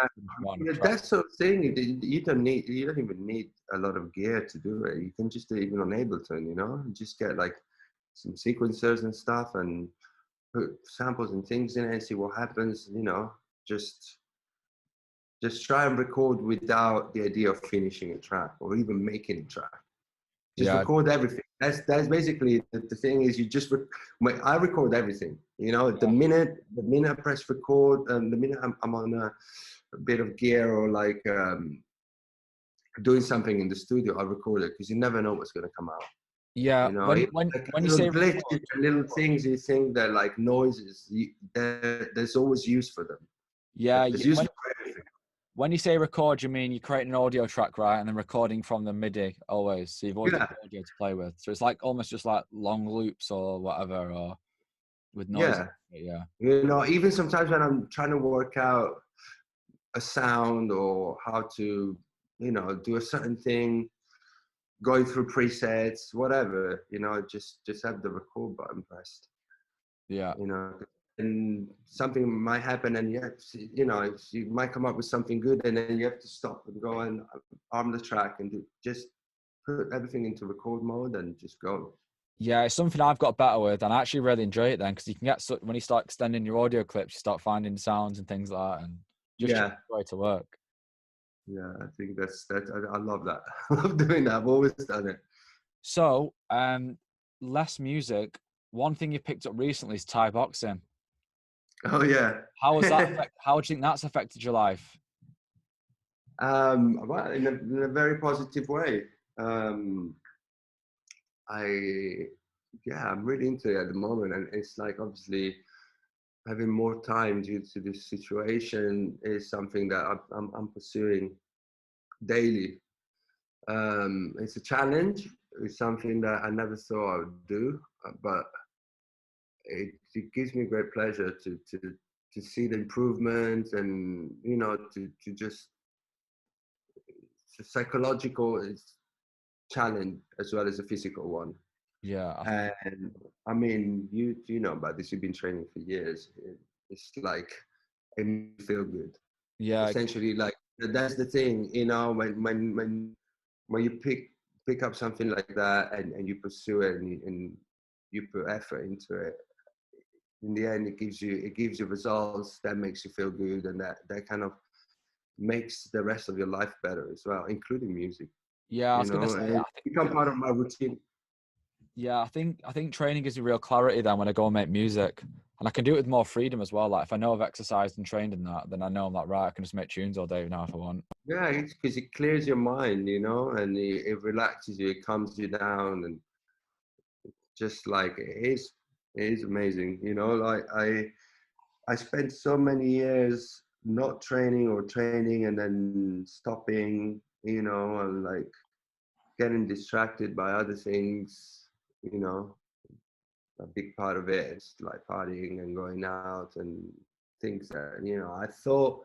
that sort of thing. You don't even need a lot of gear to do it. You can just do it even on Ableton, just get like some sequencers and stuff and put samples and things in it and see what happens. Just try and record without the idea of finishing a track or even making a track. Just record everything. That's basically the thing is, you just I record everything. The minute I press record, and the minute I'm on a bit of gear or like doing something in the studio, I record it, because you never know what's going to come out. Yeah, when you say glitches, little things you think they're like noises, there's always use for them. Yeah, there's use for everything. When you say record, you mean you create an audio track, right? And then recording from the MIDI always. So you've always got audio to play with. So it's like almost just like long loops or whatever, or with noise. Yeah. Even sometimes when I'm trying to work out a sound or how to, do a certain thing, going through presets, whatever, just have the record button pressed. Yeah. And something might happen, and you might come up with something good, and then you have to stop and go and arm the track and just put everything into record mode and just go. Yeah, it's something I've got better with, and I actually really enjoy it then, because you can get, when you start extending your audio clips, you start finding sounds and things like that, and just way to work. Yeah, I think that's I love that. I love doing that. I've always done it. So, less music. One thing you picked up recently is Thai boxing. Oh yeah. How was that? How do you think that's affected your life? Well, in a very positive way. Um, I, yeah, I'm really into it at the moment, and it's like obviously having more time due to this situation is something that I'm pursuing daily. It's a challenge. It's something that I never thought I would do, but it gives me great pleasure to see the improvements, and to just it's a psychological challenge as well as a physical one. Yeah, And I mean, you know about this. You've been training for years. It's like it makes you feel good. yeah, Essentially, like that's the thing. When you pick up something like that, and you pursue it, and you put effort into it, in the end it gives you results that makes you feel good, and that kind of makes the rest of your life better as well, including music. yeah. I was gonna say, And I it's think, become part of my routine. yeah, I think training gives you real clarity then when I go and make music, and I can do it with more freedom as well. Like if I know I've exercised and trained in that, then I know I'm like, right, I can just make tunes all day now if I want. Yeah, it's because it clears your mind, and it relaxes you, it calms you down, and just like it is amazing. Like I spent so many years not training or training and then stopping, and like getting distracted by other things. you know a big part of it is like partying and going out and things that I thought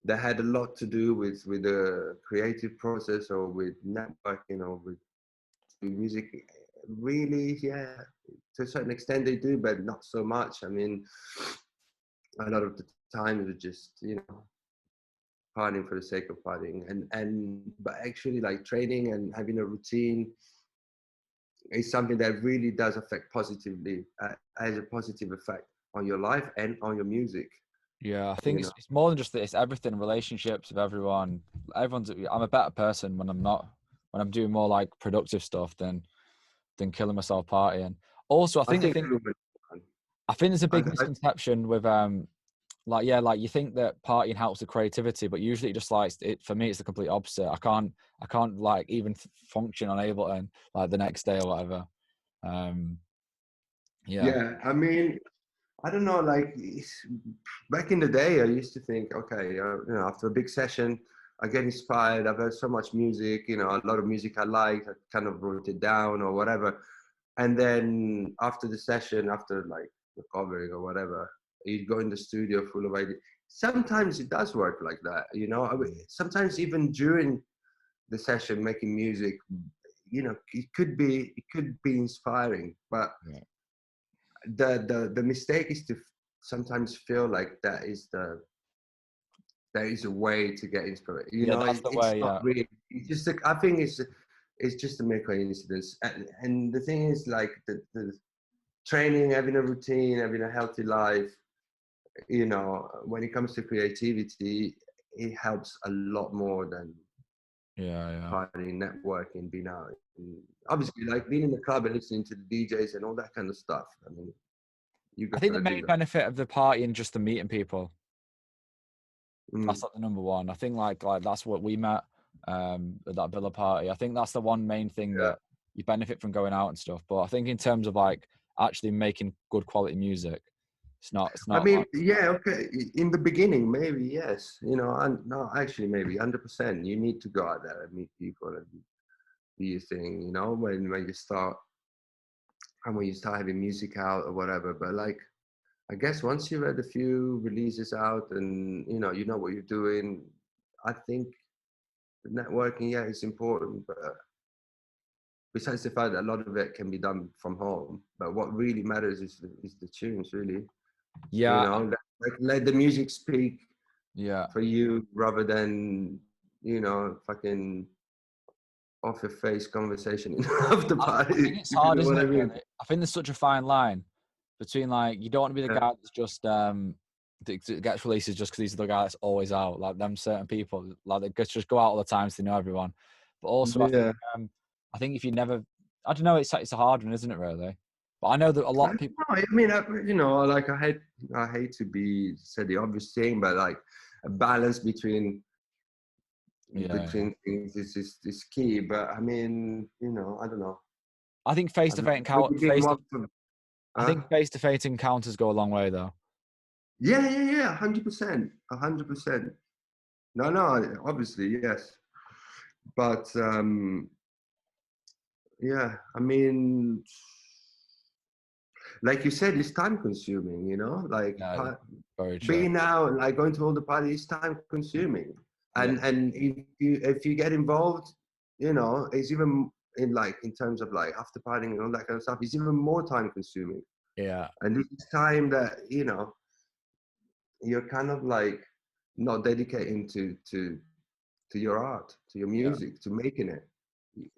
that had a lot to do with the creative process or with networking or with music. Really, yeah, to a certain extent they do, but not so much. I mean, a lot of the time it was just partying for the sake of partying, and but actually like training and having a routine is something that really does affect positively, has a positive effect on your life and on your music. Yeah, I think you it's know it's more than just that. It's everything, relationships with everyone. I'm a better person when I'm doing more like productive stuff than killing myself partying. Also, I think everyone, I think there's a I, big I, misconception with like yeah, like you think that partying helps with creativity, but usually it just like it for me it's the complete opposite. I can't like even function on Ableton like the next day or whatever. Um, yeah, yeah, I mean, I don't know, like back in the day, I used to think, okay, after a big session, I get inspired. I've heard so much music, a lot of music I liked. I kind of wrote it down or whatever. And then after the session, after like recovering or whatever, you go in the studio full of ideas. Sometimes it does work like that. Sometimes even during the session, making music, it could be inspiring, but yeah, the mistake is to sometimes feel like there is a way to get inspired. yeah. That's the It's way. not Yeah, really. I think it's just a mere coincidence. And the thing is, like the training, having a routine, having a healthy life. When it comes to creativity, it helps a lot more than yeah, yeah. partying, networking, being out. And obviously, like being in the club and listening to the DJs and all that kind of stuff. I mean, you I think the gotta do main that. benefit of the partying just the meeting people. That's Mm. like the number one. I think like that's what we met at that villa party. I think that's the one main thing Yeah. that you benefit from going out and stuff. But I think in terms of like actually making good quality music, it's I not mean, like yeah, okay. In the beginning, maybe yes. And no, actually, maybe 100%. You need to go out there and meet people and do your thing. When you start having music out or whatever. But like, I guess once you've had a few releases out and you know what you're doing, I think networking, yeah, is important. But besides the fact that a lot of it can be done from home, but what really matters is the tunes, really. yeah, Let the music speak yeah. for you rather than fucking off your face conversation of the I think party, it's if you hard, know isn't what I it? mean. Really, I think there's such a fine line between like you don't want to be the Yeah. guy that's just that gets releases just because he's the guy that's always out. Like them certain people, like they just go out all the time so they know everyone. But also, Yeah. I think if you never, I don't know, it's a hard one, isn't it? Really, But I know that a lot I of people. don't know, I mean, you know, like I hate to be say the obvious thing, but like a balance Yeah, yeah. between things is key. But I mean, you know, I don't know. I think I don't know. Would you be one for, I think face-to-face encounters go a long way, though. yeah, 100%, 100%. No, no, obviously, yes. But yeah, I mean, like you said, it's time consuming, you know, like Yeah, very true. being out, like going to all the parties, is time consuming. Yeah, And if you get involved, you know, it's even in like in terms of like after partying and all that kind of stuff, it's even more time consuming. yeah, And it's time that, you know, you're kind of like not dedicating to your art, to your yeah, music, to making it,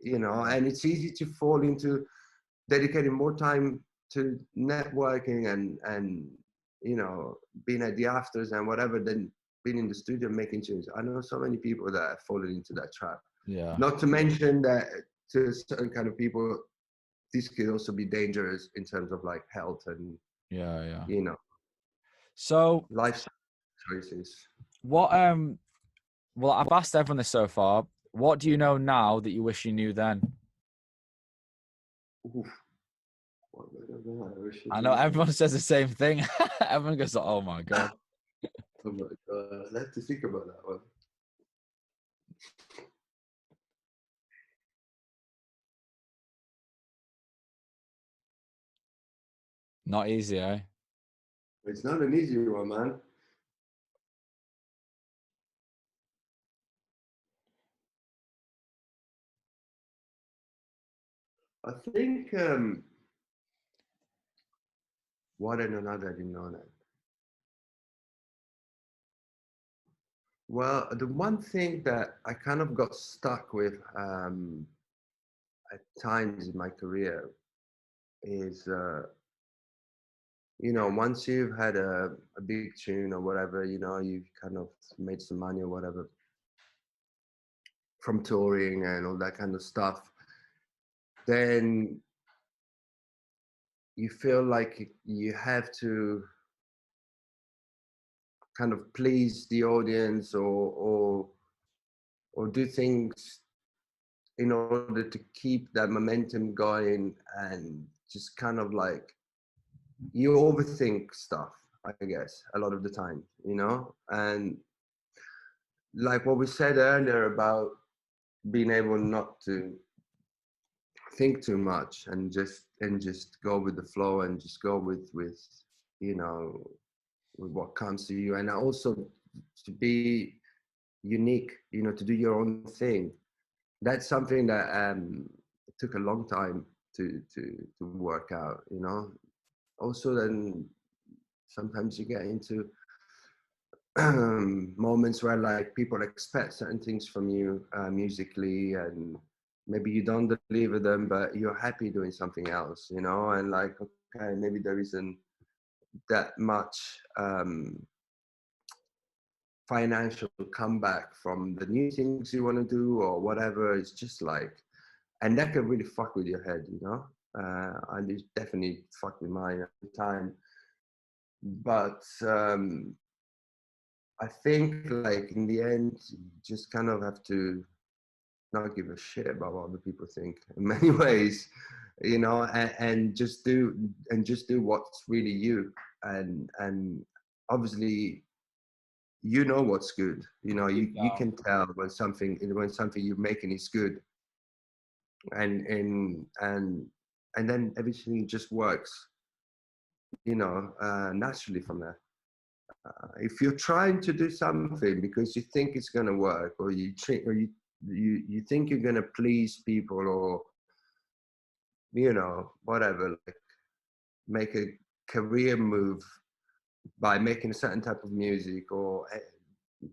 you know. yeah, And it's easy to fall into dedicating more time to networking and you know, being at the afters and whatever than being in the studio making tunes. I know so many people that have fallen into that trap. yeah, Not to mention that to certain kind of people, this could also be dangerous in terms of like health and, yeah, yeah. you know, So, lifestyle choices. what? Well, I've asked everyone this so far. What do you know now that you wish you knew then? Oof, what would I know? I wish I I know knew. everyone says the same thing. Everyone goes, "Oh my god." Oh my god, I have to think about that one. Not easy, eh? It's not an easy one, man. I think what I know now that I didn't know that. Well, the one thing that I kind of got stuck with at times in my career is, you know, once you've had a big tune or whatever, you know, you've kind of made some money or whatever from touring and all that kind of stuff, then you feel like you have to kind of please the audience or do things in order to keep that momentum going and just kind of like you overthink stuff, I guess, a lot of the time, you know. And like what we said earlier about being able not to think too much and just go with the flow and just go with you know, with what comes to you, and also to be unique, you know, to do your own thing. That's something that it took a long time to work out, you know. Also, then sometimes you get into moments where like people expect certain things from you musically, and maybe you don't deliver them, but you're happy doing something else, you know. And like, okay, maybe there isn't that much financial comeback from the new things you want to do or whatever. It's just like, and that can really fuck with your head, you know. And it's definitely fucked with mine at the time. But I think like in the end, you just kind of have to not give a shit about what other people think in many ways, you know, and just do what's really you. And obviously, you know what's good. You know, Deep you down. can tell when something you're making is good, and and then everything just works, you know, naturally from there. If you're trying to do something because you think it's going to work, or you think you're going to please people, or you know, whatever, like make a career move by making a certain type of music, or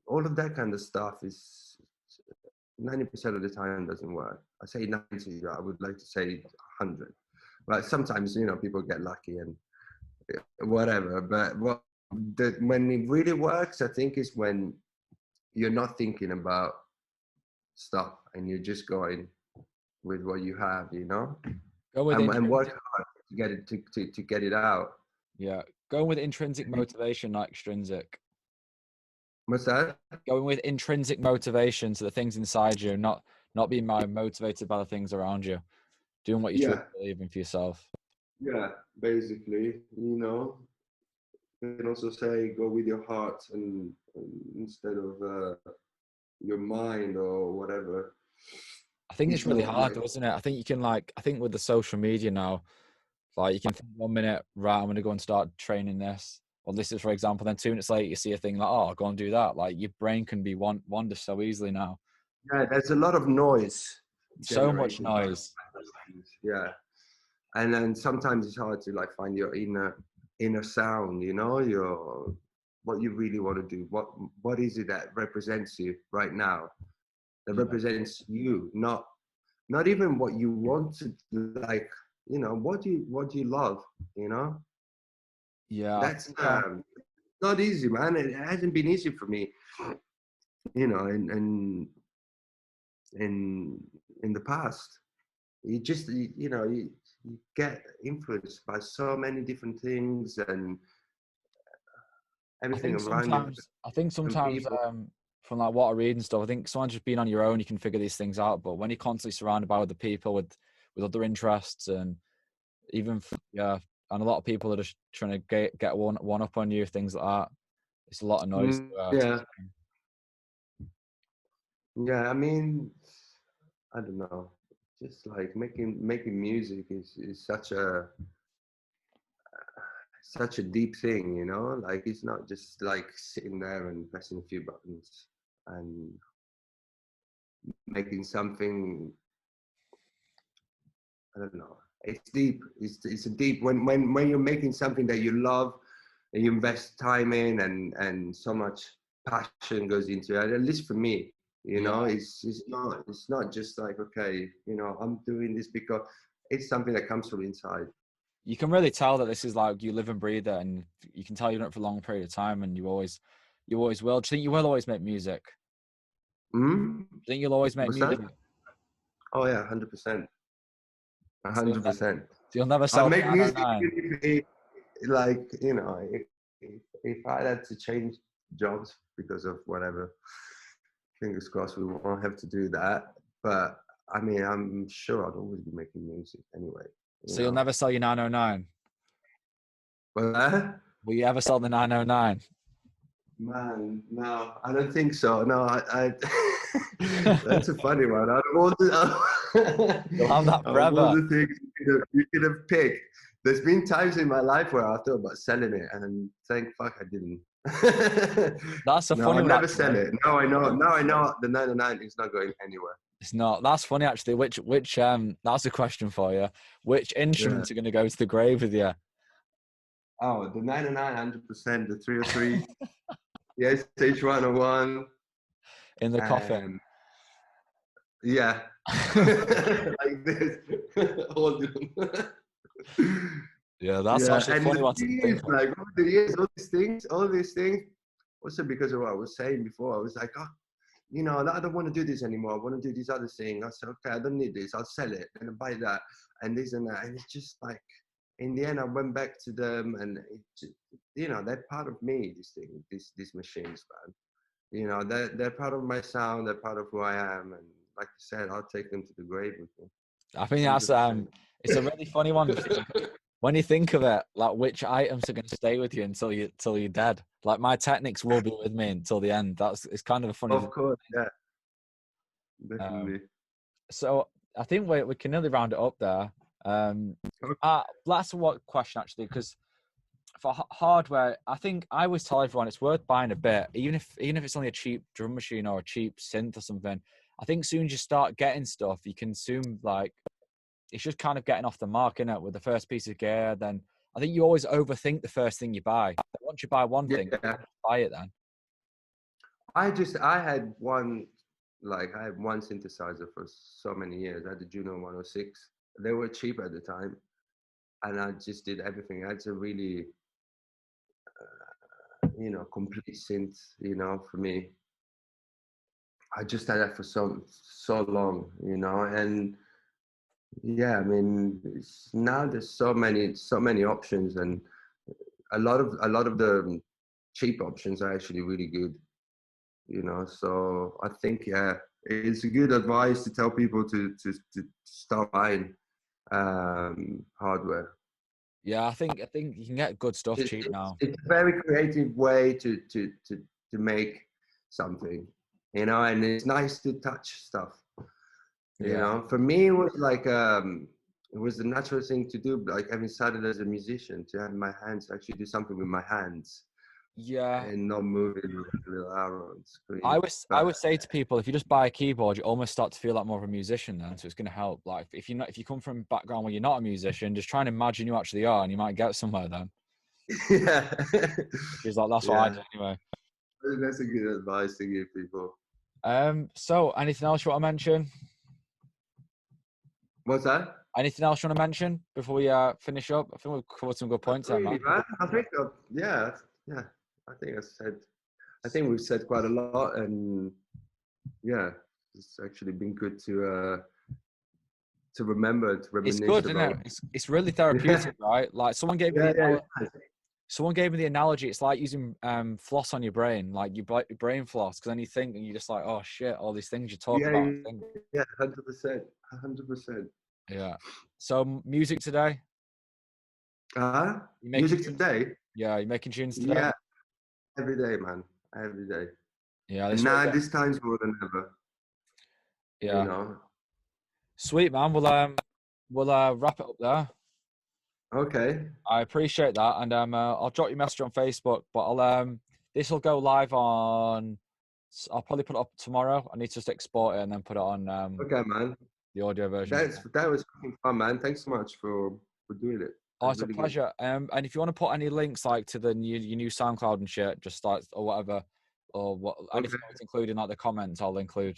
all of that kind of stuff is 90% of the time doesn't work. I say 90, I would like to say 100. But sometimes, you know, people get lucky and whatever. But when it really works, I think is when you're not thinking about stuff and you're just going with what you have, you know, Go with and interest. work hard to get it out. Yeah. Going with intrinsic motivation, not extrinsic. What's that? Going with intrinsic motivation to the things inside you, not being motivated by the things around you. Doing what you truly believe in for yourself. Yeah, basically, you can also say go with your heart and instead of your mind or whatever. I think it's really hard, though, isn't it? I think you can I think with the social media now, like you can think 1 minute, right, I'm going to go and start training this. Or this is, for example, then 2 minutes later, you see a thing like, oh, I'll go and do that. Like your brain can be wander so easily now. Yeah, there's a lot of noise. So much noise. Yeah. And then sometimes it's hard to find your inner sound, your what you really want to do. What is it that represents you right now? That represents you, not even what you want to what do you love, Yeah. That's not easy, man. It hasn't been easy for me, and in the past. You just you get influenced by so many different things and everything around you. I think sometimes from what I read and stuff, I think sometimes just being on your own, you can figure these things out. But when you're constantly surrounded by other people with other interests, and even and a lot of people are just trying to get one up on you, things like that. It's a lot of noise. Yeah. I mean, I don't know. Just making music is such a deep thing, it's not just sitting there and pressing a few buttons and making something. I don't know. It's deep. It's a deep when you're making something that you love and you invest time in and so much passion goes into it. At least for me, it's not just okay, I'm doing this because it's something that comes from inside. You can really tell that this is you live and breathe it, and you can tell you've done it for a long period of time, and you always will. Do you think you will always make music? Mm-hmm. Do you think you'll always make music? That? Oh yeah, 100%. 100%. So you'll never sell. I make music if I had to change jobs because of whatever. Fingers crossed we won't have to do that. But I mean, I'm sure I'd always be making music anyway. So you'll never sell your 909? What? Will you ever sell the 909? Man, no, I don't think so. No, I that's a funny one. Out of all You'll have that forever. All the things you could have picked. There's been times in my life where I thought about selling it, and thank fuck I didn't. That's a funny one. I'll never sell it. Now I know the 99 is not going anywhere. It's not. That's funny actually. Which that's a question for you. Which instruments are going to go to the grave with you? Oh, the 99, 100%, the 303, the SH 101. In the coffin. Yeah. Like this. Hold them. Yeah, that's actually funny one to think of. Over the years, all these things, also because of what I was saying before, I was like, oh, I don't want to do this anymore. I want to do this other thing. I said, okay, I don't need this. I'll sell it and buy that and this and that. And it's just in the end, I went back to them, and they're part of me. These machines, man. They're part of my sound. They're part of who I am, and like I said, I'll take them to the grave with me. I think that's it's a really funny one. When you think of it, which items are going to stay with you until you're dead. My Technics will be with me until the end. It's kind of a funny. Of course, yeah, definitely. So I think we can nearly round it up there. That's what question actually, because for hardware, I think I always tell everyone it's worth buying a bit, even if it's only a cheap drum machine or a cheap synth or something. I think soon as you start getting stuff, you can soon it's just kind of getting off the mark, innit? With the first piece of gear, then I think you always overthink the first thing you buy. Once you buy one thing, buy it then. I had one synthesizer for so many years. I had the Juno 106. They were cheap at the time, and I just did everything. I had a really, complete synth. For me, I just had that for so long, and Yeah, I mean, now there's so many options, and a lot of the cheap options are actually really good. So I think, yeah, it's a good advice to tell people to start buying hardware. Yeah, I think you can get good stuff It, cheap it's now. it's a very creative way to make something, and it's nice to touch stuff. Yeah. For me, it was like it was the natural thing to do, like having started as a musician, to have my hands actually do something with my hands Yeah. and not moving with little arrow on I screen. was I But would say to people, if you just buy a keyboard, you almost start to feel like more of a musician then. So it's going to help. Like if you come from a background where you're not a musician, just try and imagine you actually are, and you might get somewhere then. yeah, Which is like that's what I yeah, do anyway. that's a good advice to give people. So anything else you want to mention? What's that? Anything else you want to mention before we finish up? I think we've covered some good Not points there, really, man. man. I think, yeah, yeah. I think I said. I think we've said quite a lot, and yeah, it's actually been good to remember, to It's reminisce good, isn't it? about. It's really Yeah, therapeutic, right? Like yeah, yeah. someone gave me the analogy. It's like using floss on your brain, like your brain floss, because then you think and you're just like, oh shit, all these things you talk Yeah, about and think. yeah, 100%, 100%. Yeah. So music today? You making Music tunes? today? Yeah, you making tunes today? Yeah, every day, man, every day. Yeah, And this way. now this time's more than ever, you Yeah. know. Sweet man. We'll wrap it up there. Okay, I appreciate that, and I'll drop you a message on Facebook, but this will go live on. I'll probably put it up tomorrow. I need to just export it and then put it on okay, man. the audio version. That was fucking fun, man. Thanks so much for doing it. Oh, That's it's a really good. pleasure. And if you want to put any links like to the your new SoundCloud and shit, just like or whatever, or what anything Okay, that's included in like the comments, I'll include.